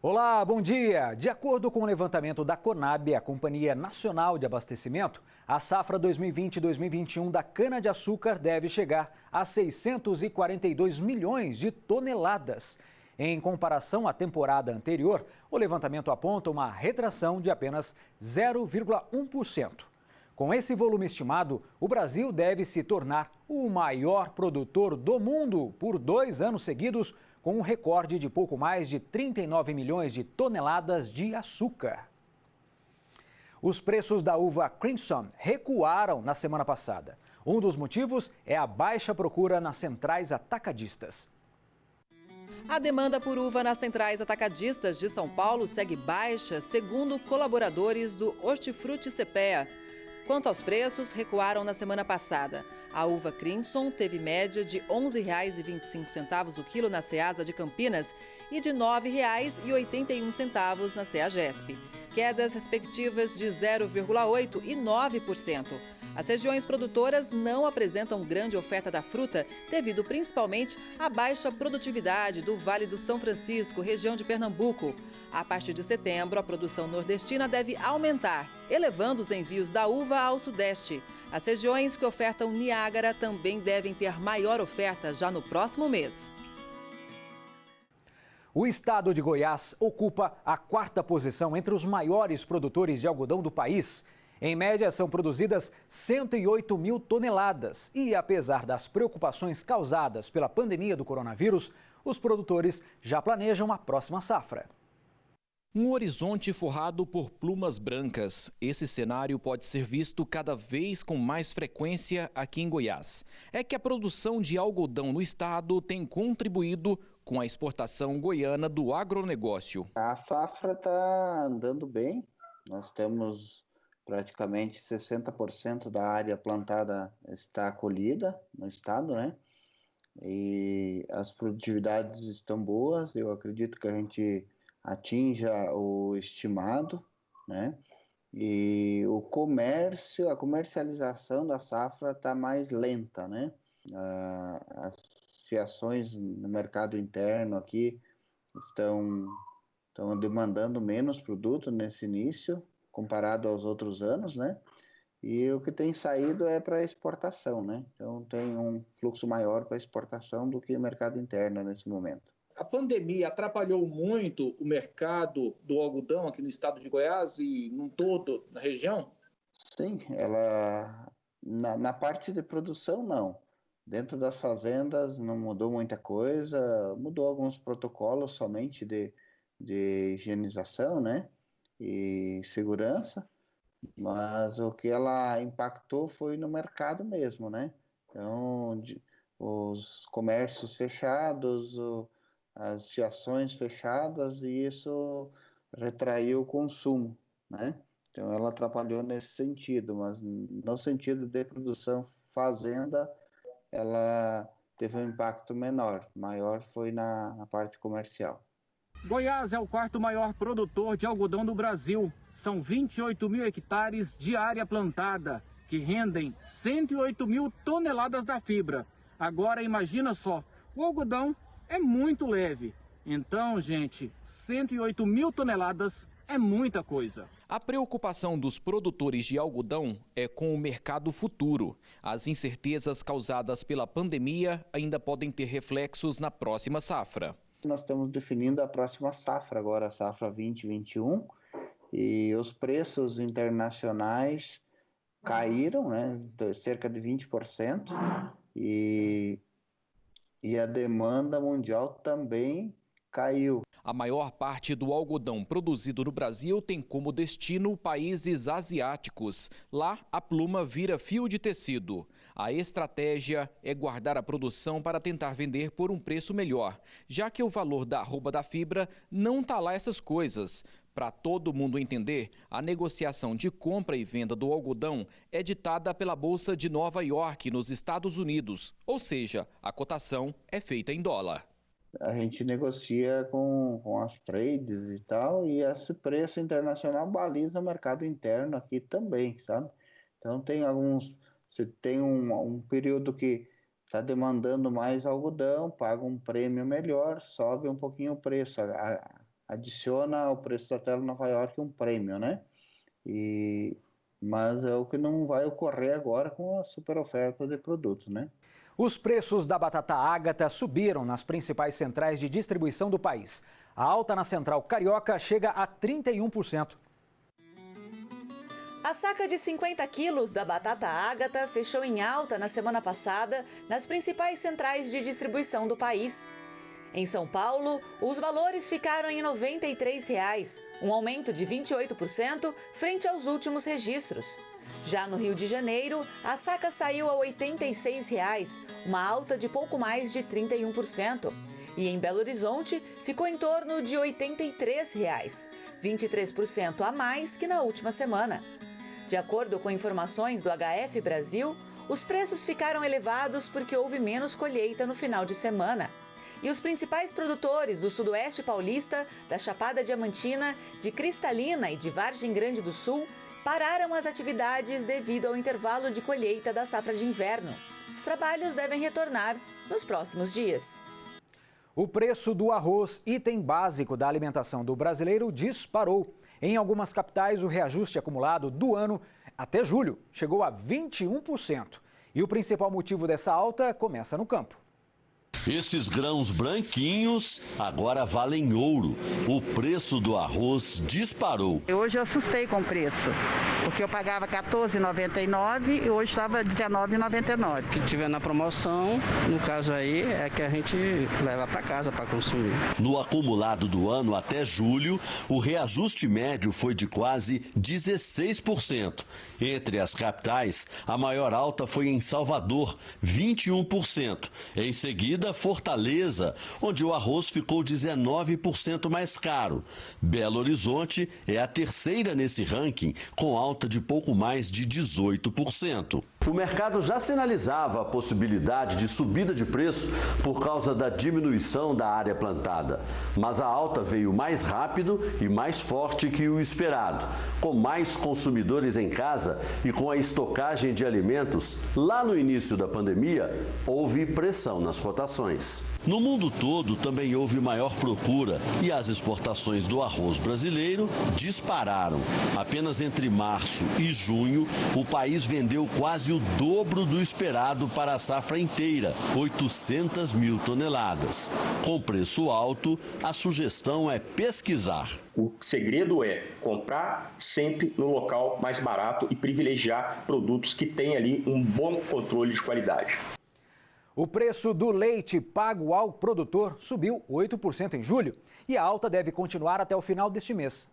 Olá, bom dia! De acordo com o levantamento da Conab, a Companhia Nacional de Abastecimento, a safra 2020-2021 da cana-de-açúcar deve chegar a 642 milhões de toneladas. Em comparação à temporada anterior, o levantamento aponta uma retração de apenas 0,1%. Com esse volume estimado, o Brasil deve se tornar o maior produtor do mundo por 2 anos seguidos, com um recorde de pouco mais de 39 milhões de toneladas de açúcar. Os preços da uva Crimson recuaram na semana passada. Um dos motivos é a baixa procura nas centrais atacadistas. A demanda por uva nas centrais atacadistas de São Paulo segue baixa, segundo colaboradores do Hortifruti Cepea. Quanto aos preços, recuaram na semana passada. A uva Crimson teve média de R$ 11,25 o quilo na Ceasa de Campinas e de R$ 9,81 na Ceagesp. Quedas respectivas de 0,8% e 9%. As regiões produtoras não apresentam grande oferta da fruta, devido principalmente à baixa produtividade do Vale do São Francisco, região de Pernambuco. A partir de setembro, a produção nordestina deve aumentar, elevando os envios da uva ao sudeste. As regiões que ofertam Niágara também devem ter maior oferta já no próximo mês. O estado de Goiás ocupa a 4ª posição entre os maiores produtores de algodão do país. Em média, são produzidas 108 mil toneladas e, apesar das preocupações causadas pela pandemia do coronavírus, os produtores já planejam a próxima safra. Um horizonte forrado por plumas brancas. Esse cenário pode ser visto cada vez com mais frequência aqui em Goiás. É que a produção de algodão no estado tem contribuído com a exportação goiana do agronegócio. A safra está andando bem. Nós temos praticamente 60% da área plantada está colhida no estado, né? E as produtividades estão boas. Eu acredito que a gente atinja o estimado, né? E o comércio, a comercialização da safra está mais lenta, né? As fiações no mercado interno aqui estão demandando menos produto nesse início, comparado aos outros anos, né? E o que tem saído é para exportação, né? Então tem um fluxo maior para exportação do que o mercado interno nesse momento. A pandemia atrapalhou muito o mercado do algodão aqui no estado de Goiás e num todo na região? Sim, ela na parte de produção não. Dentro das fazendas não mudou muita coisa, mudou alguns protocolos somente de higienização, né? E segurança, mas o que ela impactou foi no mercado mesmo, né? Então, os comércios fechados, as fiações fechadas, e isso retraiu o consumo, né? Então ela atrapalhou nesse sentido, mas no sentido de produção fazenda, ela teve um impacto menor, maior foi na parte comercial. Goiás é o 4º maior produtor de algodão do Brasil. São 28 mil hectares de área plantada, que rendem 108 mil toneladas da fibra. Agora imagina só, o algodão é muito leve. Então, gente, 108 mil toneladas é muita coisa. A preocupação dos produtores de algodão é com o mercado futuro. As incertezas causadas pela pandemia ainda podem ter reflexos na próxima safra. Nós estamos definindo a próxima safra agora, a safra 2021, e os preços internacionais caíram, né, cerca de 20%, e a demanda mundial também caiu. A maior parte do algodão produzido no Brasil tem como destino países asiáticos. Lá, a pluma vira fio de tecido. A estratégia é guardar a produção para tentar vender por um preço melhor, já que o valor da arroba da fibra não está lá essas coisas. Para todo mundo entender, a negociação de compra e venda do algodão é ditada pela Bolsa de Nova York, nos Estados Unidos. Ou seja, a cotação é feita em dólar. A gente negocia com as trades e tal, e esse preço internacional baliza o mercado interno aqui também, sabe? Então você tem um período que está demandando mais algodão, paga um prêmio melhor, sobe um pouquinho o preço. adiciona ao preço da tela Nova York um prêmio, né? Mas é o que não vai ocorrer agora com a super oferta de produtos, né? Os preços da batata Ágata subiram nas principais centrais de distribuição do país. A alta na central carioca chega a 31%. A saca de 50 quilos da batata Ágata fechou em alta na semana passada nas principais centrais de distribuição do país. Em São Paulo, os valores ficaram em R$ 93, um aumento de 28% frente aos últimos registros. Já no Rio de Janeiro, a saca saiu a R$ 86, uma alta de pouco mais de 31%. E em Belo Horizonte, ficou em torno de R$ 83, 23% a mais que na última semana. De acordo com informações do HF Brasil, os preços ficaram elevados porque houve menos colheita no final de semana. E os principais produtores do Sudoeste Paulista, da Chapada Diamantina, de Cristalina e de Vargem Grande do Sul pararam as atividades devido ao intervalo de colheita da safra de inverno. Os trabalhos devem retornar nos próximos dias. O preço do arroz, item básico da alimentação do brasileiro, disparou. Em algumas capitais, o reajuste acumulado do ano até julho chegou a 21%. E o principal motivo dessa alta começa no campo. Esses grãos branquinhos agora valem ouro. O preço do arroz disparou. Hoje eu assustei com o preço, porque eu pagava R$ 14,99 e hoje estava R$ 19,99. O que tiver na promoção, no caso aí, é que a gente leva para casa para consumir. No acumulado do ano até julho, o reajuste médio foi de quase 16%. Entre as capitais, a maior alta foi em Salvador, 21%. Em seguida, Fortaleza, onde o arroz ficou 19% mais caro. Belo Horizonte é a terceira nesse ranking, com alta de pouco mais de 18%. O mercado já sinalizava a possibilidade de subida de preço por causa da diminuição da área plantada. Mas a alta veio mais rápido e mais forte que o esperado. Com mais consumidores em casa e com a estocagem de alimentos, lá no início da pandemia, houve pressão nas cotações. No mundo todo também houve maior procura e as exportações do arroz brasileiro dispararam. Apenas entre março e junho, o país vendeu quase o dobro do esperado para a safra inteira, 800 mil toneladas. Com preço alto, a sugestão é pesquisar. O segredo é comprar sempre no local mais barato e privilegiar produtos que têm ali um bom controle de qualidade. O preço do leite pago ao produtor subiu 8% em julho e a alta deve continuar até o final deste mês.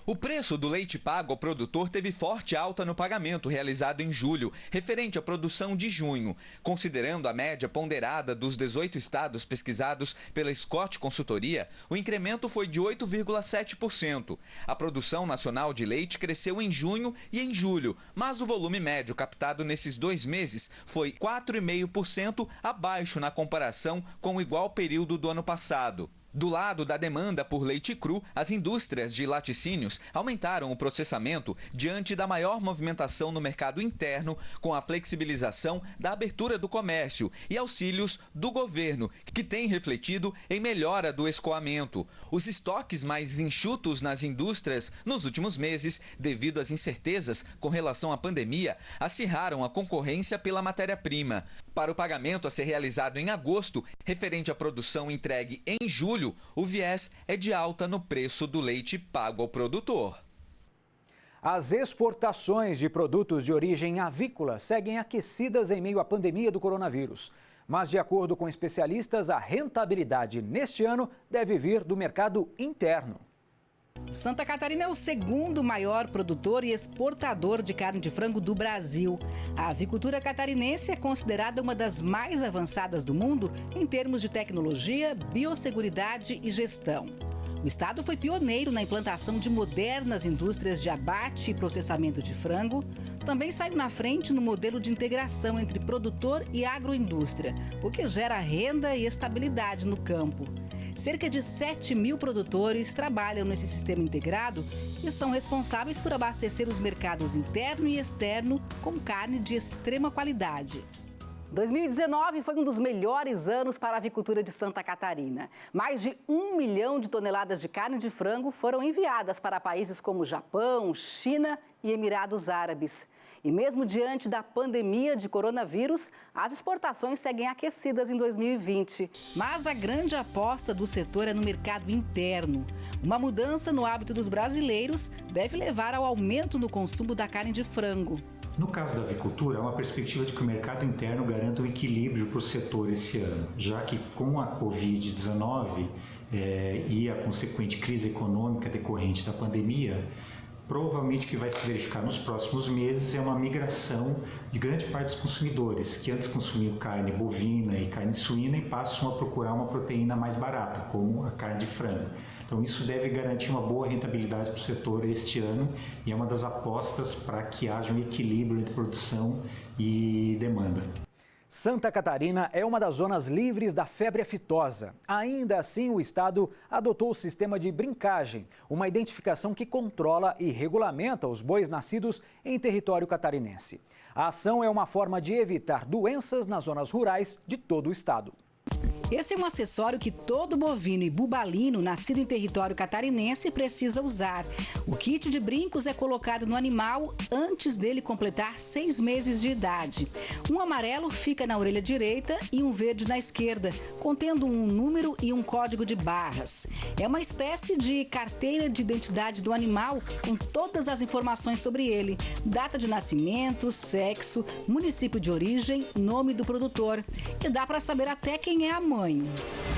O preço do leite pago ao produtor teve forte alta no pagamento realizado em julho, referente à produção de junho. Considerando a média ponderada dos 18 estados pesquisados pela Scott Consultoria, o incremento foi de 8,7%. A produção nacional de leite cresceu em junho e em julho, mas o volume médio captado nesses 2 meses foi 4,5% abaixo na comparação com o igual período do ano passado. Do lado da demanda por leite cru, as indústrias de laticínios aumentaram o processamento diante da maior movimentação no mercado interno, com a flexibilização da abertura do comércio e auxílios do governo, que tem refletido em melhora do escoamento. Os estoques mais enxutos nas indústrias nos últimos meses, devido às incertezas com relação à pandemia, acirraram a concorrência pela matéria-prima. Para o pagamento a ser realizado em agosto, referente à produção entregue em julho, o viés é de alta no preço do leite pago ao produtor. As exportações de produtos de origem avícola seguem aquecidas em meio à pandemia do coronavírus. Mas, de acordo com especialistas, a rentabilidade neste ano deve vir do mercado interno. Santa Catarina é o segundo maior produtor e exportador de carne de frango do Brasil. A avicultura catarinense é considerada uma das mais avançadas do mundo em termos de tecnologia, biosseguridade e gestão. O estado foi pioneiro na implantação de modernas indústrias de abate e processamento de frango. Também saiu na frente no modelo de integração entre produtor e agroindústria, o que gera renda e estabilidade no campo. Cerca de 7 mil produtores trabalham nesse sistema integrado e são responsáveis por abastecer os mercados interno e externo com carne de extrema qualidade. 2019 foi um dos melhores anos para a avicultura de Santa Catarina. Mais de 1 milhão de toneladas de carne de frango foram enviadas para países como Japão, China e Emirados Árabes. E mesmo diante da pandemia de coronavírus, as exportações seguem aquecidas em 2020. Mas a grande aposta do setor é no mercado interno. Uma mudança no hábito dos brasileiros deve levar ao aumento no consumo da carne de frango. No caso da avicultura, há uma perspectiva de que o mercado interno garanta um equilíbrio para o setor esse ano, já que com a Covid-19 e a consequente crise econômica decorrente da pandemia, provavelmente o que vai se verificar nos próximos meses é uma migração de grande parte dos consumidores, que antes consumiam carne bovina e carne suína e passam a procurar uma proteína mais barata, como a carne de frango. Então isso deve garantir uma boa rentabilidade para o setor este ano e é uma das apostas para que haja um equilíbrio entre produção e demanda. Santa Catarina é uma das zonas livres da febre aftosa. Ainda assim, o estado adotou o sistema de brincagem, uma identificação que controla e regulamenta os bois nascidos em território catarinense. A ação é uma forma de evitar doenças nas zonas rurais de todo o estado. Esse é um acessório que todo bovino e bubalino nascido em território catarinense precisa usar. O kit de brincos é colocado no animal antes dele completar 6 meses de idade. Um amarelo fica na orelha direita e um verde na esquerda, contendo um número e um código de barras. É uma espécie de carteira de identidade do animal com todas as informações sobre ele: data de nascimento, sexo, município de origem, nome do produtor. E dá para saber até quem é a mãe.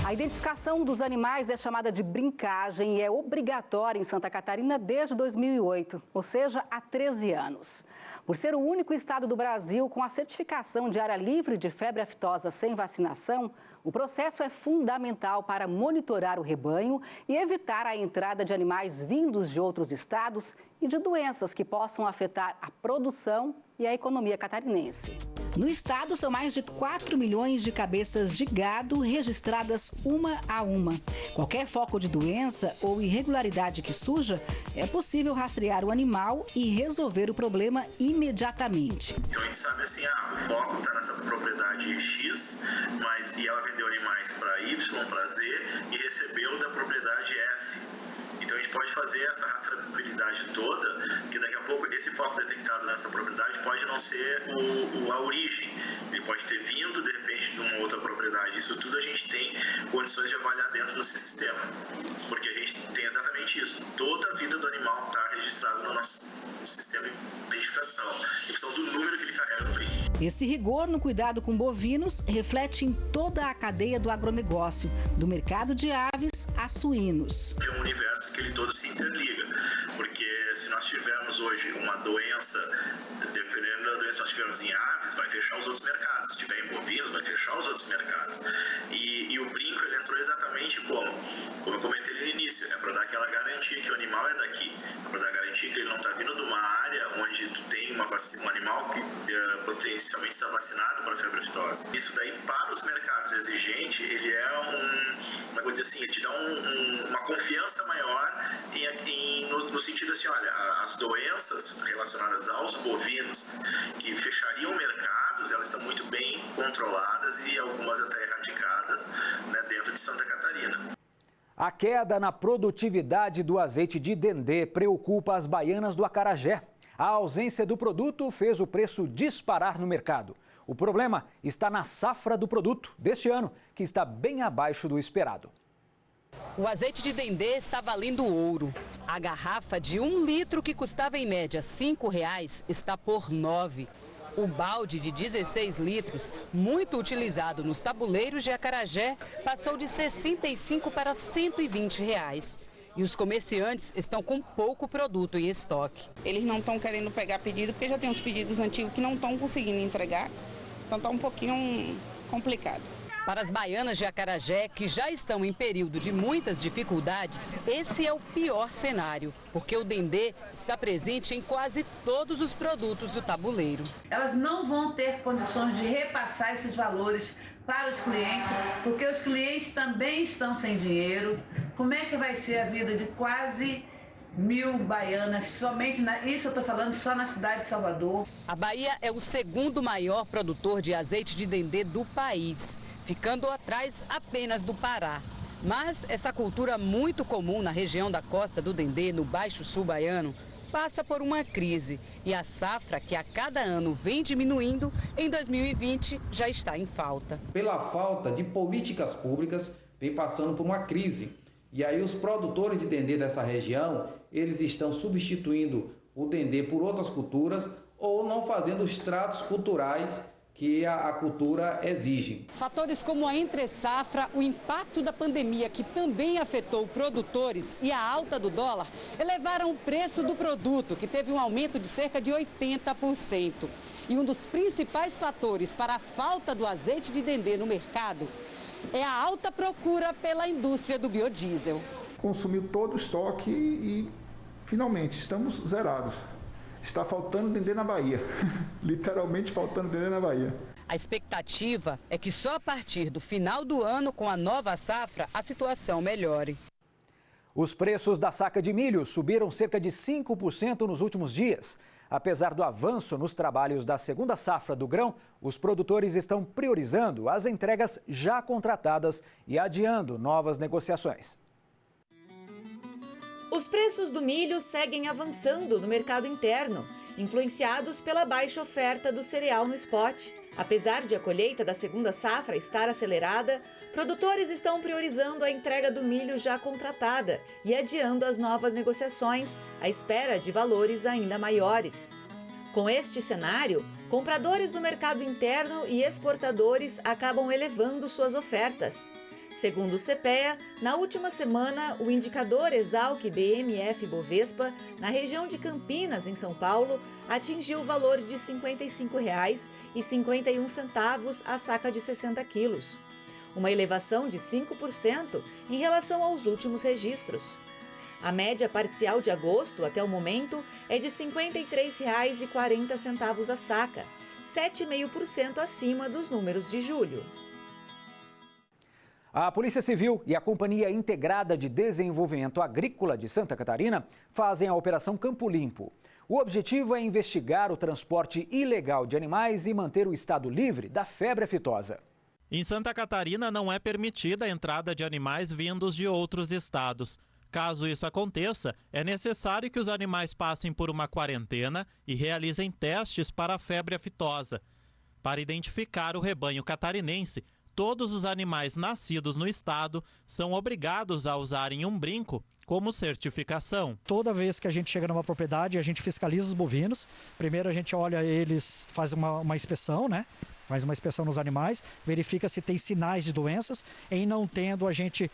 A identificação dos animais é chamada de brincagem e é obrigatória em Santa Catarina desde 2008, ou seja, há 13 anos. Por ser o único estado do Brasil com a certificação de área livre de febre aftosa sem vacinação, o processo é fundamental para monitorar o rebanho e evitar a entrada de animais vindos de outros estados e de doenças que possam afetar a produção e a economia catarinense. No estado, são mais de 4 milhões de cabeças de gado registradas uma a uma. Qualquer foco de doença ou irregularidade que surja, é possível rastrear o animal e resolver o problema imediatamente. Então a gente sabe assim, o foco está nessa propriedade X, e ela vendeu animais para Y, para Z e recebeu da propriedade S. Então a gente pode fazer essa rastreabilidade toda, que daqui a pouco esse foco detectado nessa propriedade pode não ser a origem. Ele pode ter vindo, de repente, de uma outra propriedade. Isso tudo a gente tem condições de avaliar dentro do sistema, porque a gente tem exatamente isso. Toda a vida do animal está registrada no nosso sistema de identificação, em função do número que ele carrega no peito. Esse rigor no cuidado com bovinos reflete em toda a cadeia do agronegócio, do mercado de aves a suínos. É um universo que ele todo se interliga, porque se nós tivermos hoje uma doença, dependendo da doença que nós tivermos em aves, vai fechar os outros mercados. Se tiver em bovinos, vai fechar os outros mercados. E o brinco, ele entrou exatamente como eu comentei no início, é para dar aquela garantia que o animal é daqui, é para dar garantia que ele não está vindo de uma área onde tu tem um animal que potencialmente está vacinado para a febre aftosa. Isso daí, para os mercados exigentes, ele é ele te dá uma confiança maior no sentido assim, olha, as doenças relacionadas aos bovinos que fechariam mercados, elas estão muito bem controladas e algumas até erradicadas, né, dentro de Santa Catarina. A queda na produtividade do azeite de dendê preocupa as baianas do acarajé. A ausência do produto fez o preço disparar no mercado. O problema está na safra do produto deste ano, que está bem abaixo do esperado. O azeite de dendê está valendo ouro. A garrafa de 1 litro, que custava em média R$ 5,00, está por R$ 9,00. O balde de 16 litros, muito utilizado nos tabuleiros de acarajé, passou de R$ 65 para R$ 120. E os comerciantes estão com pouco produto em estoque. Eles não estão querendo pegar pedido, porque já tem uns pedidos antigos que não estão conseguindo entregar. Então está um pouquinho complicado. Para as baianas de acarajé, que já estão em período de muitas dificuldades, esse é o pior cenário, porque o dendê está presente em quase todos os produtos do tabuleiro. Elas não vão ter condições de repassar esses valores para os clientes, porque os clientes também estão sem dinheiro. Como é que vai ser a vida de quase mil baianas, somente isso eu estou falando só na cidade de Salvador. A Bahia é o segundo maior produtor de azeite de dendê do país, ficando atrás apenas do Pará. Mas essa cultura muito comum na região da costa do Dendê, no Baixo Sul baiano, passa por uma crise. E a safra, que a cada ano vem diminuindo, em 2020 já está em falta. Pela falta de políticas públicas, vem passando por uma crise. E aí os produtores de dendê dessa região, eles estão substituindo o dendê por outras culturas ou não fazendo os tratos culturais que a cultura exige. Fatores como a entre-safra, o impacto da pandemia, que também afetou produtores, e a alta do dólar, elevaram o preço do produto, que teve um aumento de cerca de 80%. E um dos principais fatores para a falta do azeite de dendê no mercado é a alta procura pela indústria do biodiesel. Consumiu todo o estoque e finalmente estamos zerados. Está faltando dendê na Bahia, literalmente faltando dendê na Bahia. A expectativa é que só a partir do final do ano, com a nova safra, a situação melhore. Os preços da saca de milho subiram cerca de 5% nos últimos dias. Apesar do avanço nos trabalhos da segunda safra do grão, os produtores estão priorizando as entregas já contratadas e adiando novas negociações. Os preços do milho seguem avançando no mercado interno, influenciados pela baixa oferta do cereal no spot. Apesar de a colheita da segunda safra estar acelerada, produtores estão priorizando a entrega do milho já contratada e adiando as novas negociações à espera de valores ainda maiores. Com este cenário, compradores do mercado interno e exportadores acabam elevando suas ofertas. Segundo o CPEA, na última semana, o indicador Exalc-BMF-Bovespa, na região de Campinas, em São Paulo, atingiu o valor de R$ 55,51 a saca de 60 quilos, uma elevação de 5% em relação aos últimos registros. A média parcial de agosto, até o momento, é de R$ 53,40 a saca, 7,5% acima dos números de julho. A Polícia Civil e a Companhia Integrada de Desenvolvimento Agrícola de Santa Catarina fazem a Operação Campo Limpo. O objetivo é investigar o transporte ilegal de animais e manter o estado livre da febre aftosa. Em Santa Catarina não é permitida a entrada de animais vindos de outros estados. Caso isso aconteça, é necessário que os animais passem por uma quarentena e realizem testes para a febre aftosa. Para identificar o rebanho catarinense, todos os animais nascidos no estado são obrigados a usarem um brinco como certificação. Toda vez que a gente chega numa propriedade, a gente fiscaliza os bovinos. Primeiro a gente olha eles, faz uma inspeção, né? Faz uma inspeção nos animais, verifica se tem sinais de doenças. Em não tendo, a gente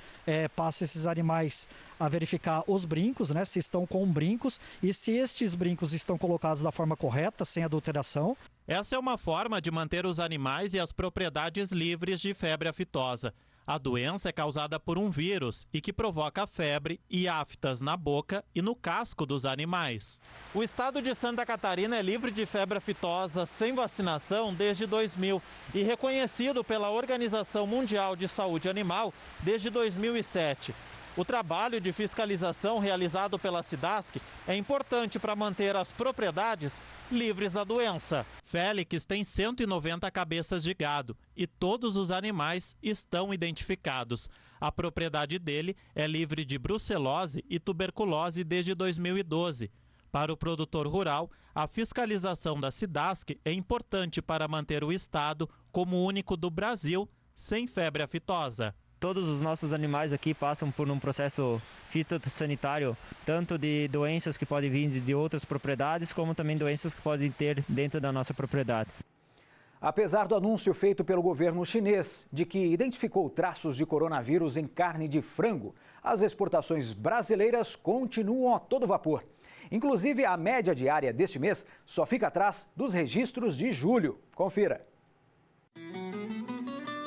passa esses animais a verificar os brincos, né? Se estão com brincos e se estes brincos estão colocados da forma correta, sem adulteração. Essa é uma forma de manter os animais e as propriedades livres de febre aftosa. A doença é causada por um vírus e que provoca febre e aftas na boca e no casco dos animais. O estado de Santa Catarina é livre de febre aftosa sem vacinação desde 2000 e reconhecido pela Organização Mundial de Saúde Animal desde 2007. O trabalho de fiscalização realizado pela SIDASC é importante para manter as propriedades livres da doença. Félix tem 190 cabeças de gado e todos os animais estão identificados. A propriedade dele é livre de brucelose e tuberculose desde 2012. Para o produtor rural, a fiscalização da SIDASC é importante para manter o estado como o único do Brasil sem febre aftosa. Todos os nossos animais aqui passam por um processo fitossanitário, tanto de doenças que podem vir de outras propriedades, como também doenças que podem ter dentro da nossa propriedade. Apesar do anúncio feito pelo governo chinês de que identificou traços de coronavírus em carne de frango, as exportações brasileiras continuam a todo vapor. Inclusive, a média diária deste mês só fica atrás dos registros de julho. Confira.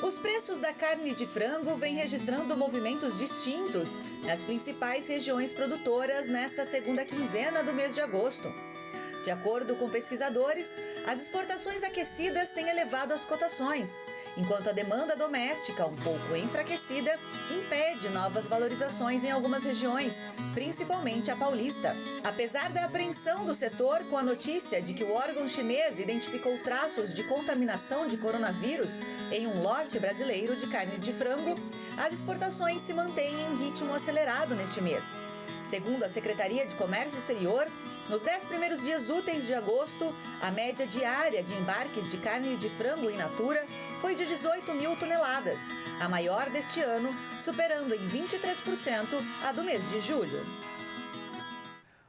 Os preços da carne de frango vêm registrando movimentos distintos nas principais regiões produtoras nesta segunda quinzena do mês de agosto. De De acordo com pesquisadores, as exportações aquecidas têm elevado as cotações, enquanto a demanda doméstica, um pouco enfraquecida, impede novas valorizações em algumas regiões, principalmente a paulista. Apesar da apreensão do setor com a notícia de que o órgão chinês identificou traços de contaminação de coronavírus em um lote brasileiro de carne de frango, as exportações se mantêm em ritmo acelerado neste mês. Segundo a Secretaria de Comércio Exterior, nos 10 primeiros dias úteis de agosto, a média diária de embarques de carne de frango in natura foi de 18 mil toneladas, a maior deste ano, superando em 23% a do mês de julho.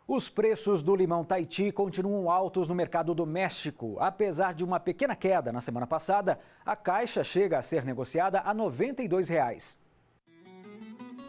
Os preços do limão Tahiti continuam altos no mercado doméstico. Apesar de uma pequena queda na semana passada, a caixa chega a ser negociada a R$ 92.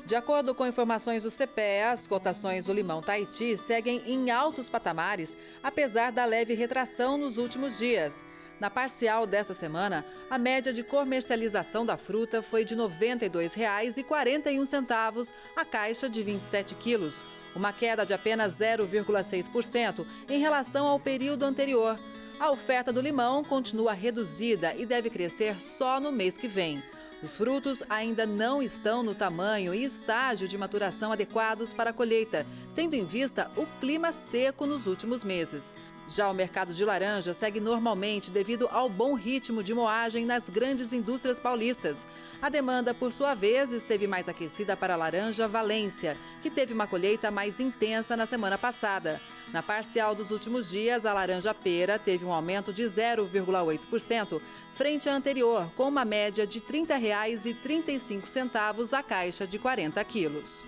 De acordo com informações do CPEA, as cotações do limão Tahiti seguem em altos patamares, apesar da leve retração nos últimos dias. Na parcial desta semana, a média de comercialização da fruta foi de R$ 92,41 a caixa de 27 quilos, uma queda de apenas 0,6% em relação ao período anterior. A oferta do limão continua reduzida e deve crescer só no mês que vem. Os frutos ainda não estão no tamanho e estágio de maturação adequados para a colheita, tendo em vista o clima seco nos últimos meses. Já o mercado de laranja segue normalmente devido ao bom ritmo de moagem nas grandes indústrias paulistas. A demanda, por sua vez, esteve mais aquecida para a laranja Valência, que teve uma colheita mais intensa na semana passada. Na parcial dos últimos dias, a laranja pera teve um aumento de 0,8% frente à anterior, com uma média de R$ 30,35 a caixa de 40 quilos.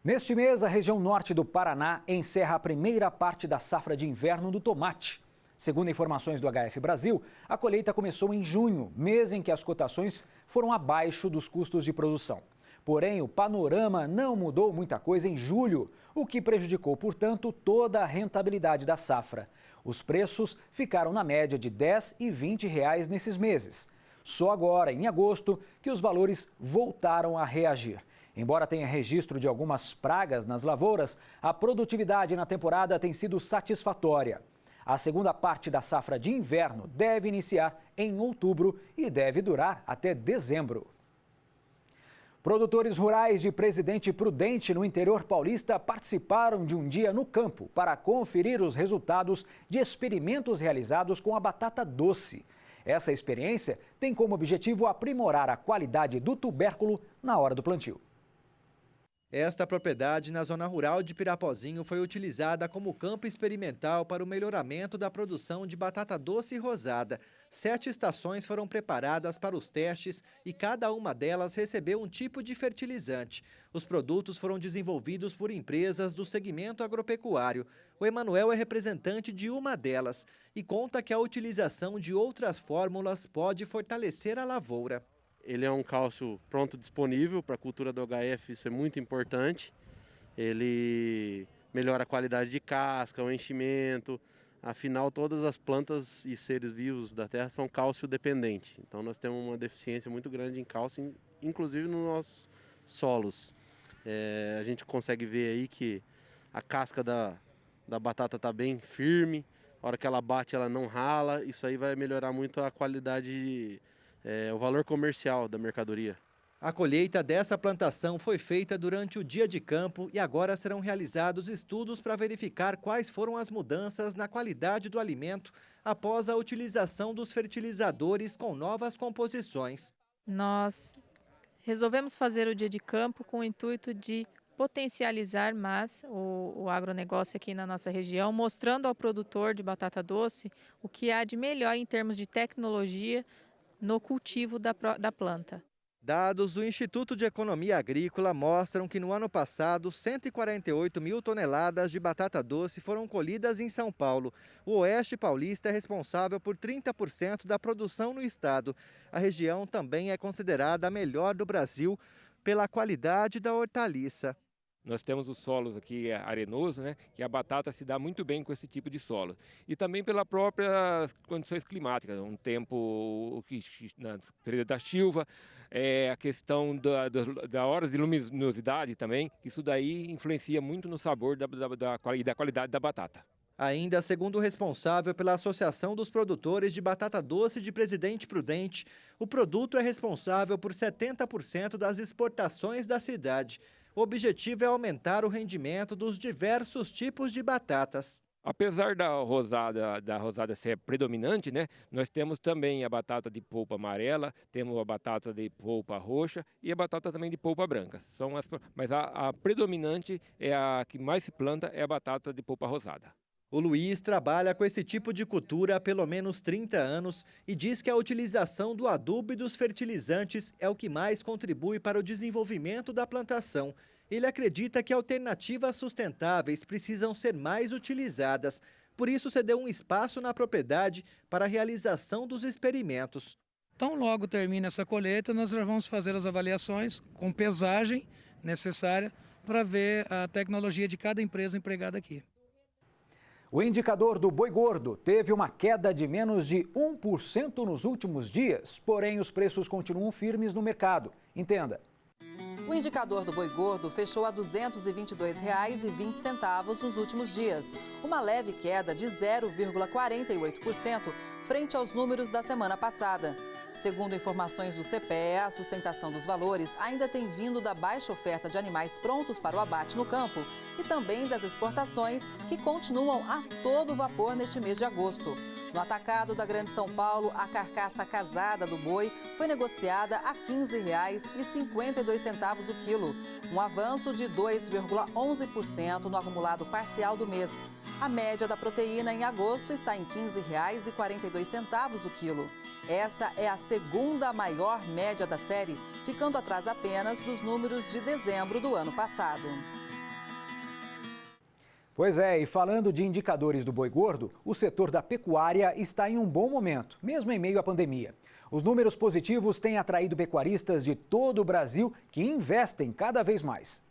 Neste mês, a região norte do Paraná encerra a primeira parte da safra de inverno do tomate. Segundo informações do HF Brasil, a colheita começou em junho, mês em que as cotações foram abaixo dos custos de produção. Porém, o panorama não mudou muita coisa em julho, o que prejudicou, portanto, toda a rentabilidade da safra. Os preços ficaram na média de R$ 10 e R$ 20 nesses meses. Só agora, em agosto, que os valores voltaram a reagir. Embora tenha registro de algumas pragas nas lavouras, a produtividade na temporada tem sido satisfatória. A segunda parte da safra de inverno deve iniciar em outubro e deve durar até dezembro. Produtores rurais de Presidente Prudente, no interior paulista, participaram de um dia no campo para conferir os resultados de experimentos realizados com a batata doce. Essa experiência tem como objetivo aprimorar a qualidade do tubérculo na hora do plantio. Esta propriedade na zona rural de Pirapozinho foi utilizada como campo experimental para o melhoramento da produção de batata doce e rosada. 7 estações foram preparadas para os testes e cada uma delas recebeu um tipo de fertilizante. Os produtos foram desenvolvidos por empresas do segmento agropecuário. O Emanuel é representante de uma delas e conta que a utilização de outras fórmulas pode fortalecer a lavoura. Ele é um cálcio pronto disponível para a cultura do HF, isso é muito importante. Ele melhora a qualidade de casca, o enchimento. Afinal, todas as plantas e seres vivos da terra são cálcio dependentes. Então nós temos uma deficiência muito grande em cálcio, inclusive nos nossos solos. A gente consegue ver aí que a casca da batata está bem firme. A hora que ela bate, ela não rala. Isso aí vai melhorar muito a qualidade, o valor comercial da mercadoria. A colheita dessa plantação foi feita durante o dia de campo e agora serão realizados estudos para verificar quais foram as mudanças na qualidade do alimento após a utilização dos fertilizadores com novas composições. Nós resolvemos fazer o dia de campo com o intuito de potencializar mais o agronegócio aqui na nossa região, mostrando ao produtor de batata doce o que há de melhor em termos de tecnologia no cultivo da planta. Dados do Instituto de Economia Agrícola mostram que no ano passado, 148 mil toneladas de batata doce foram colhidas em São Paulo. O Oeste Paulista é responsável por 30% da produção no estado. A região também é considerada a melhor do Brasil pela qualidade da hortaliça. Nós temos os solos aqui arenosos, né, que a batata se dá muito bem com esse tipo de solo. E também pelas próprias condições climáticas, um tempo na período da chuva, a questão da horas de luminosidade também, isso daí influencia muito no sabor e da qualidade da batata. Ainda segundo o responsável pela Associação dos Produtores de Batata Doce de Presidente Prudente, o produto é responsável por 70% das exportações da cidade. O objetivo é aumentar o rendimento dos diversos tipos de batatas. Apesar da rosada ser predominante, né, nós temos também a batata de polpa amarela, temos a batata de polpa roxa e a batata também de polpa branca. Mas a predominante, a que mais se planta, é a batata de polpa rosada. O Luiz trabalha com esse tipo de cultura há pelo menos 30 anos e diz que a utilização do adubo e dos fertilizantes é o que mais contribui para o desenvolvimento da plantação. Ele acredita que alternativas sustentáveis precisam ser mais utilizadas, por isso cedeu um espaço na propriedade para a realização dos experimentos. Então, logo termina essa colheita, nós já vamos fazer as avaliações com pesagem necessária para ver a tecnologia de cada empresa empregada aqui. O indicador do boi gordo teve uma queda de menos de 1% nos últimos dias, porém os preços continuam firmes no mercado. Entenda. O indicador do boi gordo fechou a R$ 222,20 nos últimos dias, uma leve queda de 0,48% frente aos números da semana passada. Segundo informações do CPE, a sustentação dos valores ainda tem vindo da baixa oferta de animais prontos para o abate no campo e também das exportações que continuam a todo vapor neste mês de agosto. No atacado da Grande São Paulo, a carcaça casada do boi foi negociada a R$ 15,52 o quilo, um avanço de 2,11% no acumulado parcial do mês. A média da proteína em agosto está em R$ 15,42 o quilo. Essa é a segunda maior média da série, ficando atrás apenas dos números de dezembro do ano passado. Pois é, e falando de indicadores do boi gordo, o setor da pecuária está em um bom momento, mesmo em meio à pandemia. Os números positivos têm atraído pecuaristas de todo o Brasil que investem cada vez mais.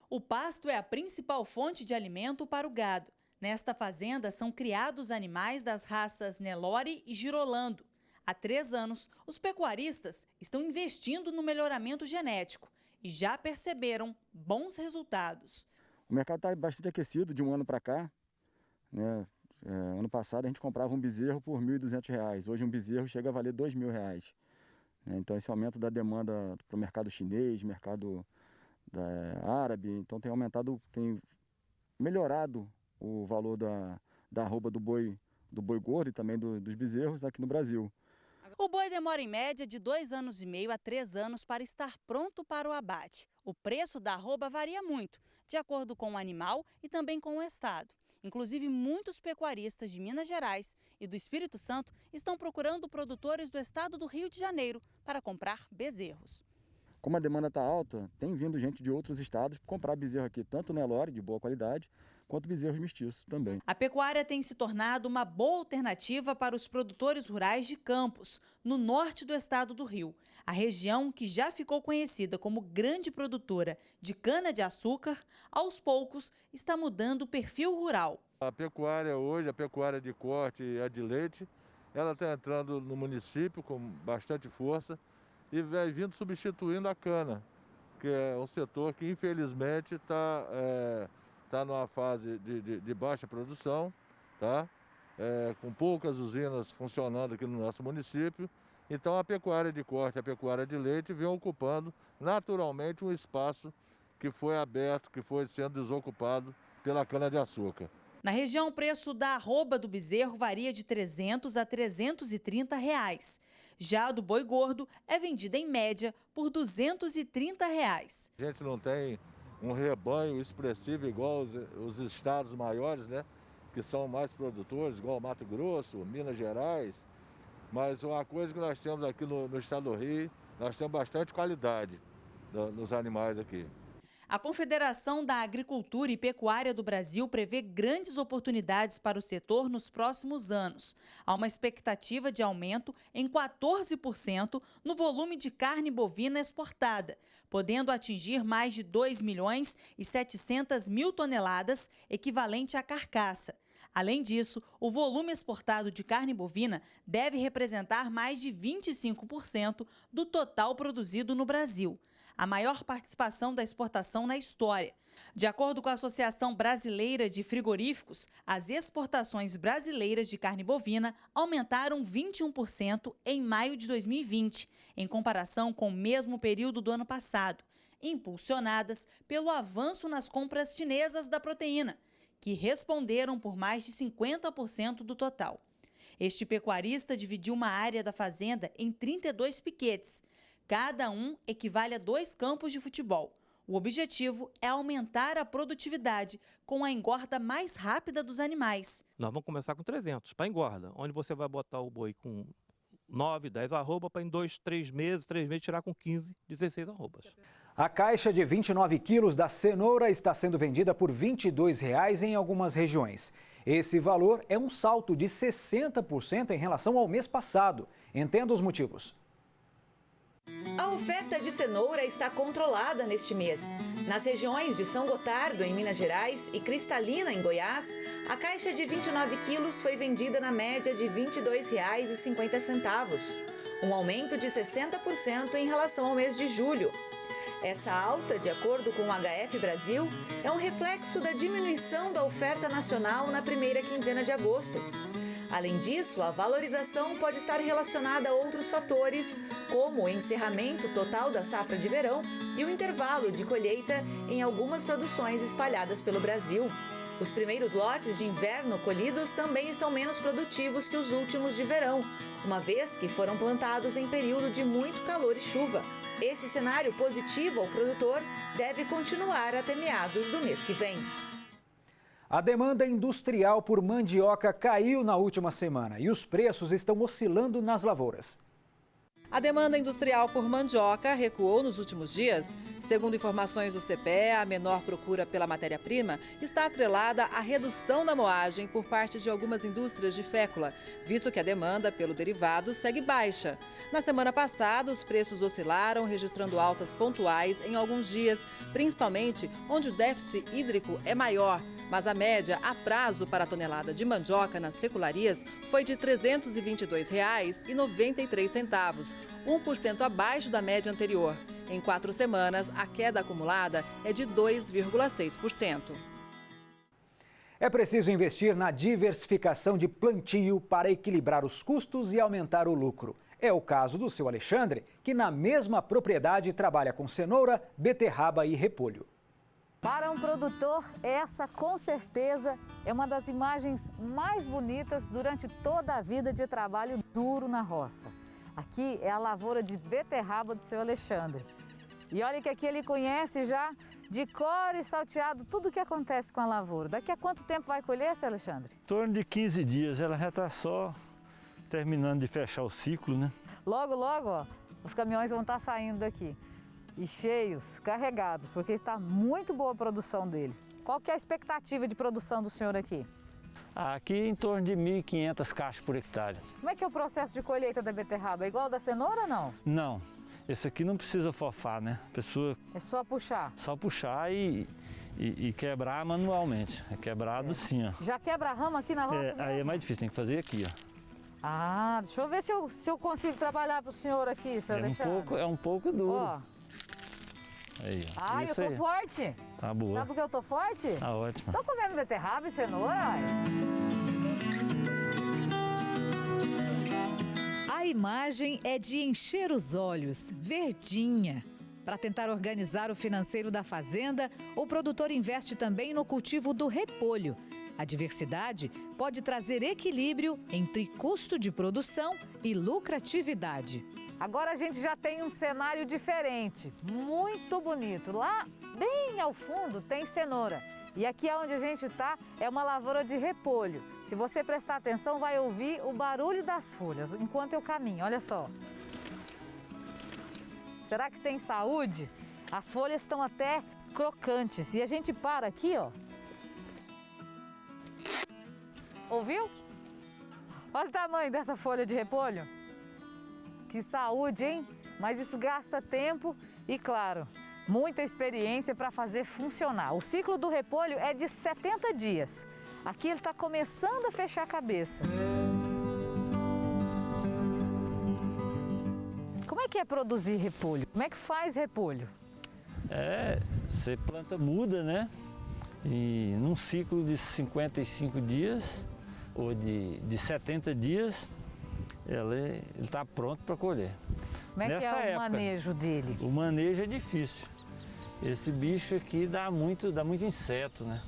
O pasto é a principal fonte de alimento para o gado. Nesta fazenda são criados animais das raças Nelore e Girolando. Há 3 anos, os pecuaristas estão investindo no melhoramento genético e já perceberam bons resultados. O mercado está bastante aquecido de um ano para cá, né? Ano passado a gente comprava um bezerro por R$ 1.200. Hoje um bezerro chega a valer R$ 2.000. Então esse aumento da demanda para o mercado chinês, mercado árabe, então tem melhorado o valor da arroba do boi gordo e também dos bezerros aqui no Brasil. O boi demora em média de 2 anos e meio a 3 anos para estar pronto para o abate. O preço da arroba varia muito, de acordo com o animal e também com o estado. Inclusive, muitos pecuaristas de Minas Gerais e do Espírito Santo estão procurando produtores do estado do Rio de Janeiro para comprar bezerros. Como a demanda está alta, tem vindo gente de outros estados comprar bezerro aqui, tanto Nelore, de boa qualidade, quanto bezerros mestiços também. A pecuária tem se tornado uma boa alternativa para os produtores rurais de Campos, no norte do estado do Rio. A região, que já ficou conhecida como grande produtora de cana-de-açúcar, aos poucos está mudando o perfil rural. A pecuária hoje, a pecuária de corte e a de leite, ela está entrando no município com bastante força e vai vindo substituindo a cana, que é um setor que infelizmente está numa fase de baixa produção, tá? Com poucas usinas funcionando aqui no nosso município. Então a pecuária de corte, a pecuária de leite vem ocupando naturalmente um espaço que foi aberto, que foi sendo desocupado pela cana-de-açúcar. Na região, o preço da arroba do bezerro varia de R$ 300 a R$ 330. Já a do boi gordo é vendida em média por R$ 230. A gente não tem um rebanho expressivo igual os estados maiores, né, que são mais produtores, igual Mato Grosso, Minas Gerais. Mas uma coisa que nós temos aqui no estado do Rio, nós temos bastante qualidade nos animais aqui. A Confederação da Agricultura e Pecuária do Brasil prevê grandes oportunidades para o setor nos próximos anos. Há uma expectativa de aumento em 14% no volume de carne bovina exportada, podendo atingir mais de 2.700.000 toneladas, equivalente à carcaça. Além disso, o volume exportado de carne bovina deve representar mais de 25% do total produzido no Brasil, a maior participação da exportação na história. De acordo com a Associação Brasileira de Frigoríficos, as exportações brasileiras de carne bovina aumentaram 21% em maio de 2020, em comparação com o mesmo período do ano passado, impulsionadas pelo avanço nas compras chinesas da proteína, que responderam por mais de 50% do total. Este pecuarista dividiu uma área da fazenda em 32 piquetes. Cada um equivale a 2 campos de futebol. O objetivo é aumentar a produtividade com a engorda mais rápida dos animais. Nós vamos começar com 300 para engorda, onde você vai botar o boi com 9, 10 arroba para em 2, 3 meses tirar com 15, 16 arrobas. A caixa de 29 quilos da cenoura está sendo vendida por R$ 22,00 em algumas regiões. Esse valor é um salto de 60% em relação ao mês passado. Entenda os motivos. A oferta de cenoura está controlada neste mês. Nas regiões de São Gotardo, em Minas Gerais, e Cristalina, em Goiás, a caixa de 29 quilos foi vendida na média de R$ 22,50, um aumento de 60% em relação ao mês de julho. Essa alta, de acordo com o HF Brasil, é um reflexo da diminuição da oferta nacional na primeira quinzena de agosto. Além disso, a valorização pode estar relacionada a outros fatores, como o encerramento total da safra de verão e o intervalo de colheita em algumas produções espalhadas pelo Brasil. Os primeiros lotes de inverno colhidos também estão menos produtivos que os últimos de verão, uma vez que foram plantados em período de muito calor e chuva. Esse cenário positivo ao produtor deve continuar até meados do mês que vem. A demanda industrial por mandioca caiu na última semana e os preços estão oscilando nas lavouras. A demanda industrial por mandioca recuou nos últimos dias. Segundo informações do CPE, a menor procura pela matéria-prima está atrelada à redução da moagem por parte de algumas indústrias de fécula, visto que a demanda pelo derivado segue baixa. Na semana passada, os preços oscilaram, registrando altas pontuais em alguns dias, principalmente onde o déficit hídrico é maior. Mas a média a prazo para a tonelada de mandioca nas fecularias foi de R$ 322,93, 1% abaixo da média anterior. Em 4 semanas, a queda acumulada é de 2,6%. É preciso investir na diversificação de plantio para equilibrar os custos e aumentar o lucro. É o caso do seu Alexandre, que na mesma propriedade trabalha com cenoura, beterraba e repolho. Para um produtor, essa com certeza é uma das imagens mais bonitas durante toda a vida de trabalho duro na roça. Aqui é a lavoura de beterraba do seu Alexandre. E olha que aqui ele conhece já de cor e salteado tudo o que acontece com a lavoura. Daqui a quanto tempo vai colher, seu Alexandre? Em torno de 15 dias, ela já está só terminando de fechar o ciclo, né? Logo, logo, ó, os caminhões vão estar saindo daqui. E cheios, carregados, porque está muito boa a produção dele. Qual que é a expectativa de produção do senhor aqui? Aqui em torno de 1.500 caixas por hectare. Como é que é o processo de colheita da beterraba? É igual ao da cenoura ou não? Não, esse aqui não precisa fofar, né? A pessoa... É só puxar? Só puxar e quebrar manualmente. É quebrado assim, ó. Já quebra a rama aqui na roça mesmo? Aí é mais difícil, tem que fazer aqui, ó. Ah, deixa eu ver se eu consigo trabalhar para o senhor aqui, seu Alexandre. É um pouco duro. Ó. Aí, ah, eu tô forte. Tá boa. Sabe por que eu tô forte? Tá ótimo. Tô comendo beterraba e cenoura. A imagem é de encher os olhos, verdinha. Para tentar organizar o financeiro da fazenda, o produtor investe também no cultivo do repolho. A diversidade pode trazer equilíbrio entre custo de produção e lucratividade. Agora a gente já tem um cenário diferente, muito bonito. Lá, bem ao fundo, tem cenoura. E aqui onde a gente está é uma lavoura de repolho. Se você prestar atenção, vai ouvir o barulho das folhas enquanto eu caminho. Olha só. Será que tem saúde? As folhas estão até crocantes. E a gente para aqui, ó. Ouviu? Olha o tamanho dessa folha de repolho. Que saúde, hein? Mas isso gasta tempo e, claro, muita experiência para fazer funcionar. O ciclo do repolho é de 70 dias. Aqui ele está começando a fechar a cabeça. Como é que é produzir repolho? Como é que faz repolho? Você planta muda, né? E num ciclo de 55 dias ou de 70 dias, ele está pronto para colher. Como é que é o manejo dele? O manejo é difícil. Esse bicho aqui dá muito inseto, né?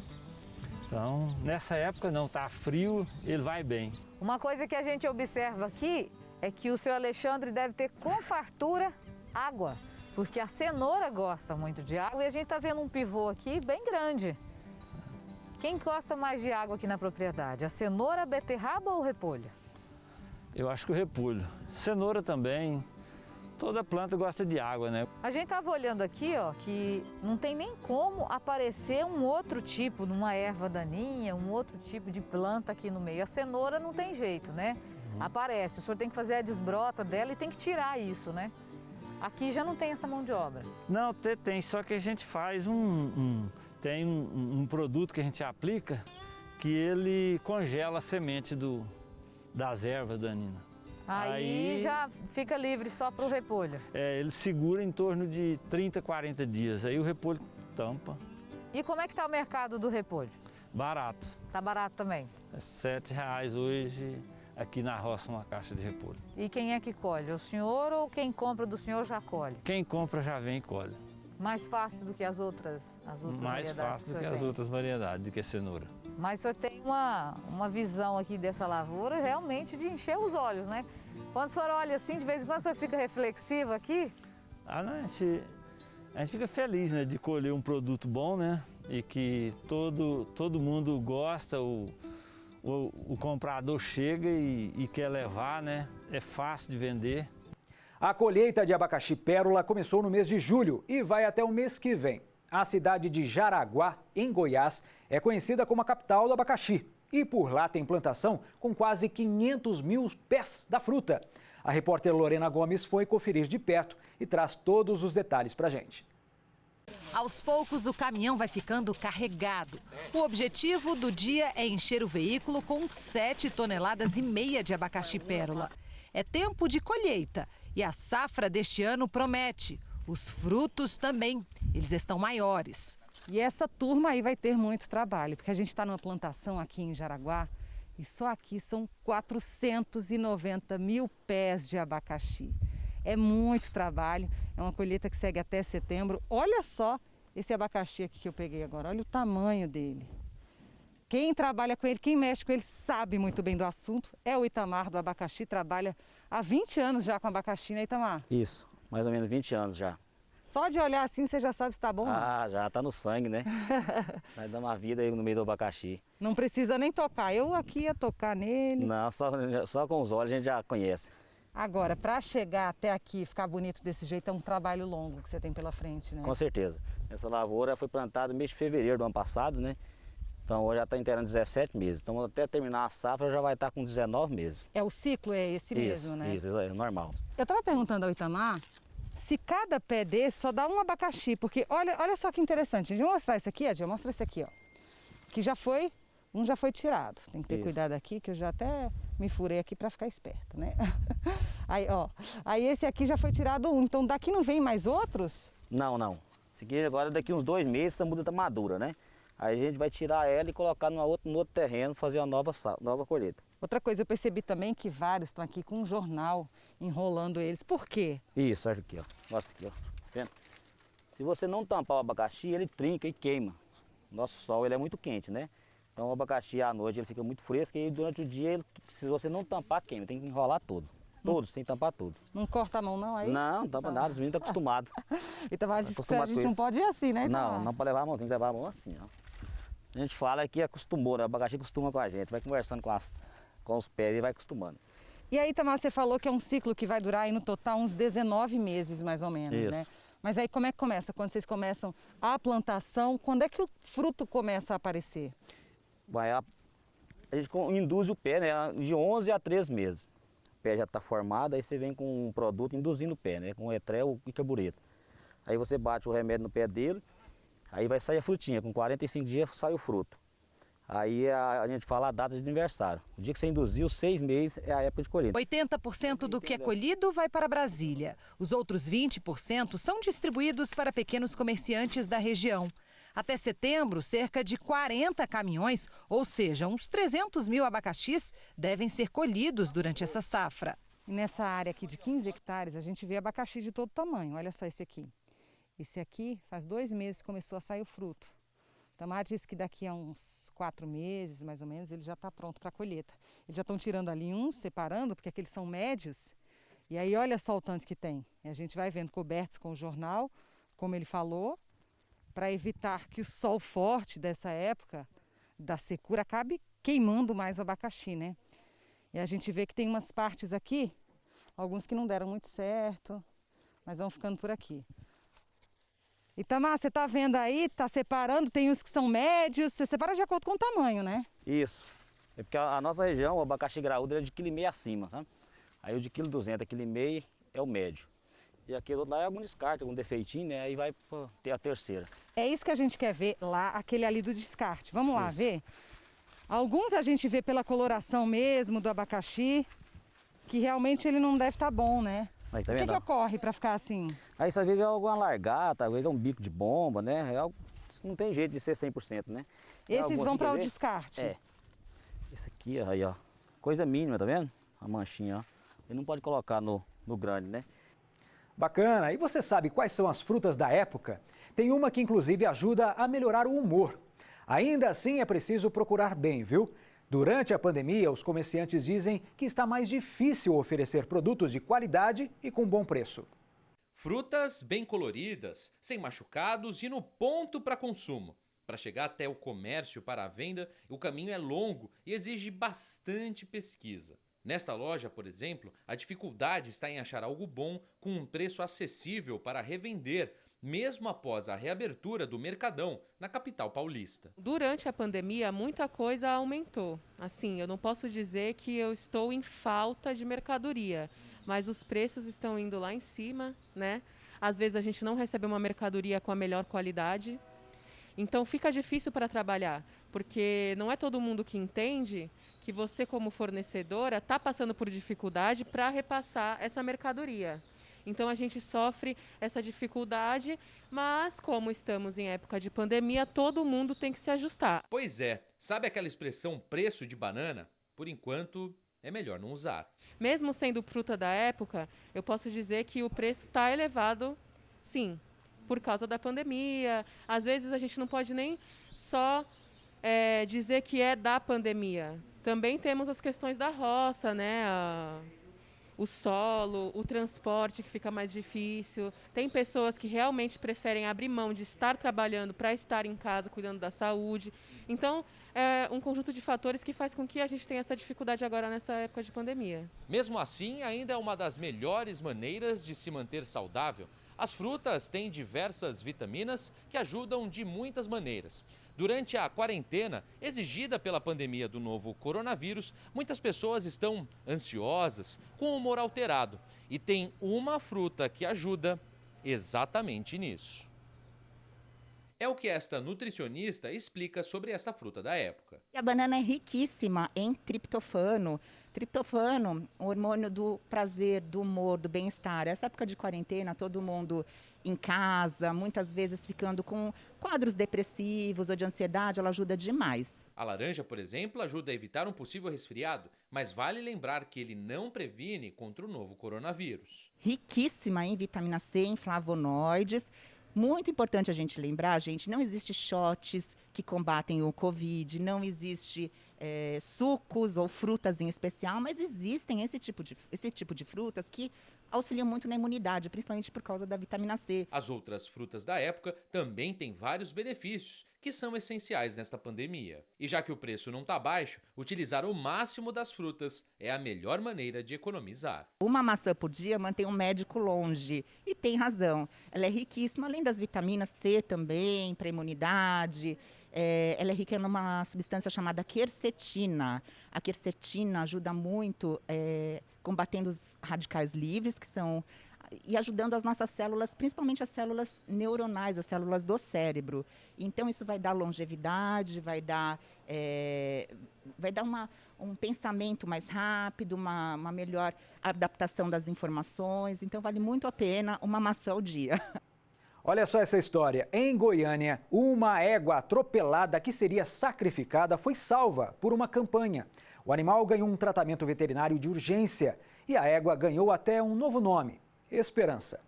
Então, nessa época não, tá frio, ele vai bem. Uma coisa que a gente observa aqui é que o seu Alexandre deve ter com fartura água, porque a cenoura gosta muito de água e a gente está vendo um pivô aqui bem grande. Quem gosta mais de água aqui na propriedade? A cenoura, a beterraba ou o repolho? Eu acho que o repolho. Cenoura também. Toda planta gosta de água, né? A gente estava olhando aqui, ó, que não tem nem como aparecer um outro tipo, numa erva daninha, um outro tipo de planta aqui no meio. A cenoura não tem jeito, né? Aparece, o senhor tem que fazer a desbrota dela e tem que tirar isso, né? Aqui já não tem essa mão de obra. Não, tem, só que a gente faz tem um produto que a gente aplica que ele congela a semente das ervas daninas. Aí já fica livre só para o repolho. Ele segura em torno de 30, 40 dias, aí o repolho tampa. E como é que está o mercado do repolho? Barato. Tá barato também? É R$7 hoje aqui na roça uma caixa de repolho. E quem é que colhe? O senhor ou quem compra do senhor já colhe? Quem compra já vem e colhe. Mais fácil do que as outras variedades? Mais fácil do que as outras variedades, do que a cenoura. Mas o senhor tem uma visão aqui dessa lavoura realmente de encher os olhos, né? Quando o senhor olha assim, de vez em quando o senhor fica reflexivo aqui? A gente fica feliz, né, de colher um produto bom, né? E que todo mundo gosta, o comprador chega e quer levar, né? É fácil de vender. A colheita de abacaxi pérola começou no mês de julho e vai até o mês que vem. A cidade de Jaraguá, em Goiás, é conhecida como a capital do abacaxi. E por lá tem plantação com quase 500 mil pés da fruta. A repórter Lorena Gomes foi conferir de perto e traz todos os detalhes pra gente. Aos poucos, o caminhão vai ficando carregado. O objetivo do dia é encher o veículo com 7,5 toneladas de abacaxi pérola. É tempo de colheita e a safra deste ano promete. Os frutos também, eles estão maiores. E essa turma aí vai ter muito trabalho, porque a gente está numa plantação aqui em Jaraguá e só aqui são 490 mil pés de abacaxi. É muito trabalho, é uma colheita que segue até setembro. Olha só esse abacaxi aqui que eu peguei agora, olha o tamanho dele. Quem trabalha com ele, quem mexe com ele sabe muito bem do assunto. É o Itamar do abacaxi, trabalha há 20 anos já com abacaxi, né, Itamar? Isso, mais ou menos 20 anos já. Só de olhar assim você já sabe se tá bom ou não. Já tá no sangue, né? Vai dar uma vida aí no meio do abacaxi. Não precisa nem tocar, eu aqui ia tocar nele. Não, só com os olhos a gente já conhece. Agora, para chegar até aqui e ficar bonito desse jeito, é um trabalho longo que você tem pela frente, né? Com certeza. Essa lavoura foi plantada no mês de fevereiro do ano passado, né? Então hoje já está inteirando 17 meses. Então até terminar a safra já vai estar com 19 meses. O ciclo é esse mesmo, né? Isso, é normal. Eu estava perguntando ao Itamar se cada pé desse só dá um abacaxi, porque olha só que interessante. A gente vai mostrar isso aqui, Edil, mostra esse aqui, ó. Que já foi tirado. Tem que ter cuidado aqui, que eu já até me furei aqui para ficar esperto, né? Aí, ó, aí esse aqui já foi tirado um. Então daqui não vem mais outros? Não. Esse aqui agora daqui uns 2 meses essa muda tá madura, né? Aí a gente vai tirar ela e colocar no outro terreno, fazer uma nova colheita. Outra coisa, eu percebi também que vários estão aqui com um jornal enrolando eles. Por quê? Isso, olha aqui, ó. Mostra aqui, ó. Vendo? Se você não tampar o abacaxi, ele trinca e queima. Nosso sol ele é muito quente, né? Então o abacaxi à noite ele fica muito fresco e durante o dia, se você não tampar, queima. Tem que enrolar todo. Todos, tem que tampar tudo. Não corta a mão não aí? Não tampa nada, os meninos estão acostumados. Então a gente não pode ir assim, né? Não pode levar a mão, tem que levar a mão assim, ó. A gente fala que acostumou, né? O abacaxi acostuma com a gente, vai conversando com os pés e vai acostumando. E aí, Itamar, você falou que é um ciclo que vai durar aí no total uns 19 meses, mais ou menos, né? Mas aí como é que começa? Quando vocês começam a plantação, quando é que o fruto começa a aparecer? A gente induz o pé, né, de 11 a 13 meses. O pé já está formado, aí você vem com um produto induzindo o pé, né, com etrel e carbureto. Aí você bate o remédio no pé dele, aí vai sair a frutinha, com 45 dias sai o fruto. Aí a gente fala a data de aniversário. O dia que você induziu, 6 meses é a época de colheita. 80% do que é colhido vai para Brasília. Os outros 20% são distribuídos para pequenos comerciantes da região. Até setembro, cerca de 40 caminhões, ou seja, uns 300 mil abacaxis, devem ser colhidos durante essa safra. E nessa área aqui de 15 hectares, a gente vê abacaxi de todo tamanho. Olha só esse aqui. Esse aqui, faz 2 meses que começou a sair o fruto. O Tamar disse que daqui a uns 4 meses, mais ou menos, ele já está pronto para a colheita. Eles já estão tirando ali uns, separando, porque aqueles são médios. E aí olha só o tanto que tem. E a gente vai vendo cobertos com o jornal, como ele falou, para evitar que o sol forte dessa época, da secura, acabe queimando mais o abacaxi, né? E a gente vê que tem umas partes aqui, alguns que não deram muito certo, mas vão ficando por aqui. Itamar, você está vendo aí, está separando, tem uns que são médios, você separa de acordo com o tamanho, né? Isso. É porque a nossa região, o abacaxi graúdo é de 1,5 kg acima, sabe? Aí o de 1,2 kg, 1,5 kg é o médio. E aquele outro lá é algum descarte, algum defeitinho, né? Aí vai ter a terceira. É isso que a gente quer ver lá, aquele ali do descarte. Vamos lá ver? Alguns a gente vê pela coloração mesmo do abacaxi, que realmente ele não deve estar bom, né? Aí, tá o vendo? que ocorre para ficar assim? Aí às vezes é alguma largata, às vezes é um bico de bomba, né? Não tem jeito de ser 100%, né? Esses vão para o descarte? É. Esse aqui, aí, ó. Coisa mínima, tá vendo? A manchinha, ó. Ele não pode colocar no grande, né? Bacana! E você sabe quais são as frutas da época? Tem uma que inclusive ajuda a melhorar o humor. Ainda assim é preciso procurar bem, viu? Durante a pandemia, os comerciantes dizem que está mais difícil oferecer produtos de qualidade e com bom preço. Frutas bem coloridas, sem machucados e no ponto para consumo. Para chegar até o comércio para a venda, o caminho é longo e exige bastante pesquisa. Nesta loja, por exemplo, a dificuldade está em achar algo bom com um preço acessível para revender, mesmo após a reabertura do Mercadão, na capital paulista. Durante a pandemia, muita coisa aumentou. Assim, eu não posso dizer que eu estou em falta de mercadoria, mas os preços estão indo lá em cima, né? Às vezes a gente não recebe uma mercadoria com a melhor qualidade. Então fica difícil para trabalhar, porque não é todo mundo que entende que você, como fornecedora, está passando por dificuldade para repassar essa mercadoria. Então a gente sofre essa dificuldade, mas como estamos em época de pandemia, todo mundo tem que se ajustar. Pois é, sabe aquela expressão preço de banana? Por enquanto, é melhor não usar. Mesmo sendo fruta da época, eu posso dizer que o preço está elevado, sim, por causa da pandemia. Às vezes a gente não pode nem só dizer que é da pandemia. Também temos as questões da roça, né? O solo, o transporte que fica mais difícil. Tem pessoas que realmente preferem abrir mão de estar trabalhando para estar em casa cuidando da saúde. Então, é um conjunto de fatores que faz com que a gente tenha essa dificuldade agora nessa época de pandemia. Mesmo assim, ainda é uma das melhores maneiras de se manter saudável. As frutas têm diversas vitaminas que ajudam de muitas maneiras. Durante a quarentena exigida pela pandemia do novo coronavírus, muitas pessoas estão ansiosas, com o humor alterado. E tem uma fruta que ajuda exatamente nisso. É o que esta nutricionista explica sobre essa fruta da época. A banana é riquíssima em triptofano. Triptofano, o hormônio do prazer, do humor, do bem-estar. Essa época de quarentena, todo mundo em casa, muitas vezes ficando com quadros depressivos ou de ansiedade, ela ajuda demais. A laranja, por exemplo, ajuda a evitar um possível resfriado, mas vale lembrar que ele não previne contra o novo coronavírus. Riquíssima em vitamina C, em flavonoides. Muito importante a gente lembrar, gente, não existe shots que combatem o Covid, não existe sucos ou frutas em especial, mas existem esse tipo de frutas que auxiliam muito na imunidade, principalmente por causa da vitamina C. As outras frutas da época também têm vários benefícios que são essenciais nesta pandemia. E já que o preço não está baixo, utilizar o máximo das frutas é a melhor maneira de economizar. Uma maçã por dia mantém um médico longe, e tem razão. Ela é riquíssima, além das vitaminas C também, para imunidade. Ela é rica numa substância chamada quercetina. A quercetina ajuda muito combatendo os radicais livres, que são, e ajudando as nossas células, principalmente as células neuronais, as células do cérebro. Então isso vai dar longevidade, vai dar um pensamento mais rápido, uma melhor adaptação das informações. Então vale muito a pena uma maçã ao dia. Olha só essa história. Em Goiânia, uma égua atropelada que seria sacrificada foi salva por uma campanha. O animal ganhou um tratamento veterinário de urgência e a égua ganhou até um novo nome: Esperança.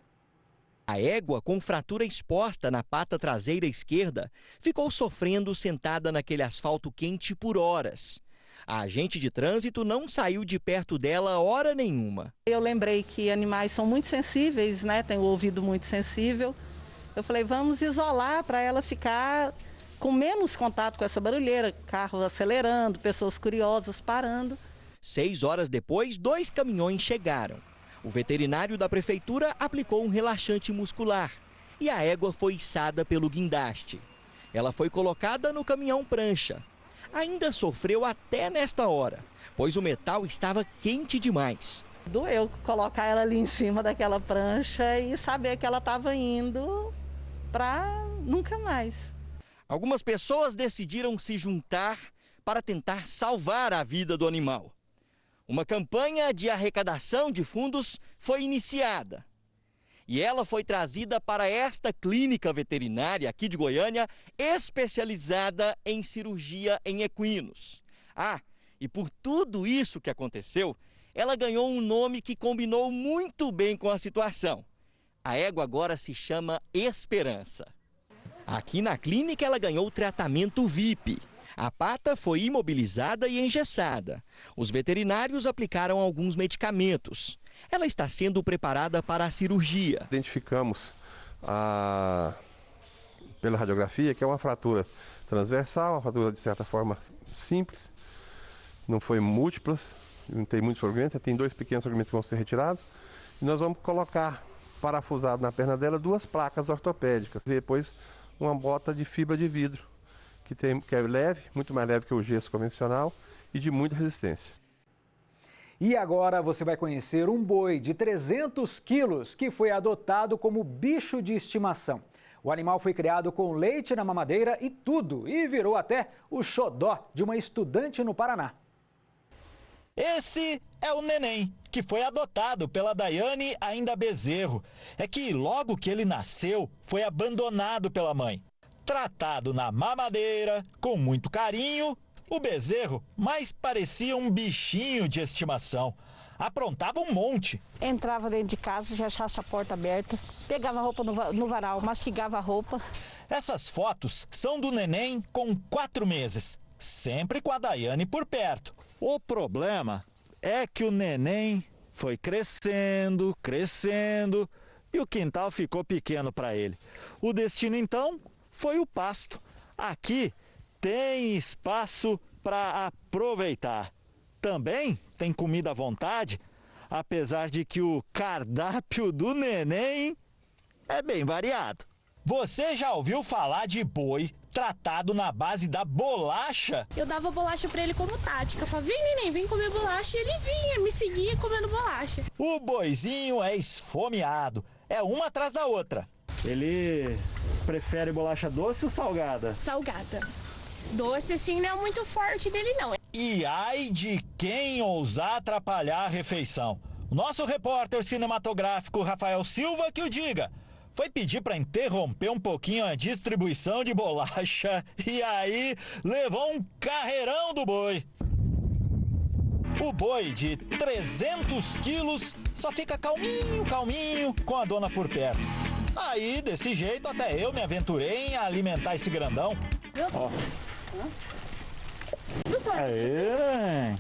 A égua, com fratura exposta na pata traseira esquerda, ficou sofrendo sentada naquele asfalto quente por horas. A agente de trânsito não saiu de perto dela hora nenhuma. Eu lembrei que animais são muito sensíveis, né? Tem o ouvido muito sensível. Eu falei, vamos isolar para ela ficar com menos contato com essa barulheira, carro acelerando, pessoas curiosas parando. 6 horas depois, 2 caminhões chegaram. O veterinário da prefeitura aplicou um relaxante muscular e a égua foi içada pelo guindaste. Ela foi colocada no caminhão prancha. Ainda sofreu até nesta hora, pois o metal estava quente demais. Doeu colocar ela ali em cima daquela prancha e saber que ela estava indo para nunca mais. Algumas pessoas decidiram se juntar para tentar salvar a vida do animal. Uma campanha de arrecadação de fundos foi iniciada. E ela foi trazida para esta clínica veterinária aqui de Goiânia, especializada em cirurgia em equinos. E por tudo isso que aconteceu, ela ganhou um nome que combinou muito bem com a situação. A égua agora se chama Esperança. Aqui na clínica ela ganhou tratamento VIP. A pata foi imobilizada e engessada. Os veterinários aplicaram alguns medicamentos. Ela está sendo preparada para a cirurgia. Identificamos pela radiografia que é uma fratura transversal, uma fratura de certa forma simples, não foi múltiplas, não tem muitos fragmentos, tem 2 pequenos fragmentos que vão ser retirados. E nós vamos colocar parafusado na perna dela 2 placas ortopédicas e depois uma bota de fibra de vidro, que é leve, muito mais leve que o gesso convencional e de muita resistência. E agora você vai conhecer um boi de 300 quilos que foi adotado como bicho de estimação. O animal foi criado com leite na mamadeira e tudo, e virou até o xodó de uma estudante no Paraná. Esse é o neném, que foi adotado pela Daiane ainda bezerro. É que logo que ele nasceu, foi abandonado pela mãe. Tratado na mamadeira, com muito carinho, o bezerro mais parecia um bichinho de estimação. Aprontava um monte. Entrava dentro de casa, já achasse a porta aberta, pegava a roupa no varal, mastigava a roupa. Essas fotos são do neném com 4 meses, sempre com a Daiane por perto. O problema é que o neném foi crescendo e o quintal ficou pequeno para ele. O destino, então, foi o pasto. Aqui tem espaço para aproveitar. Também tem comida à vontade, apesar de que o cardápio do neném é bem variado. Você já ouviu falar de boi tratado na base da bolacha? Eu dava bolacha pra ele como tática. Eu falava, vem neném, vem comer bolacha. E ele vinha, me seguia comendo bolacha. O boizinho é esfomeado, é uma atrás da outra. Ele prefere bolacha doce ou salgada? Salgada. Doce assim não é muito forte dele não. E ai de quem ousar atrapalhar a refeição. O nosso repórter cinematográfico Rafael Silva que o diga. Foi pedir para interromper um pouquinho a distribuição de bolacha e aí levou um carreirão do boi. O boi de 300 quilos só fica calminho com a dona por perto. Aí, desse jeito, até eu me aventurei em alimentar esse grandão. Ó. Aê.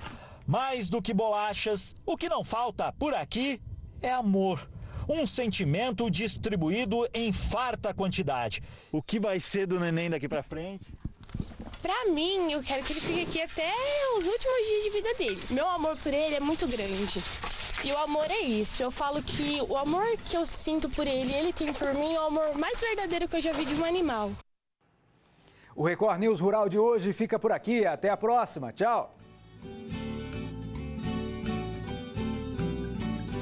Mais do que bolachas, o que não falta por aqui é amor. Um sentimento distribuído em farta quantidade. O que vai ser do neném daqui para frente? Pra mim, eu quero que ele fique aqui até os últimos dias de vida dele. Meu amor por ele é muito grande. E o amor é isso. Eu falo que o amor que eu sinto por ele, ele tem por mim, é o amor mais verdadeiro que eu já vi de um animal. O Record News Rural de hoje fica por aqui. Até a próxima. Tchau.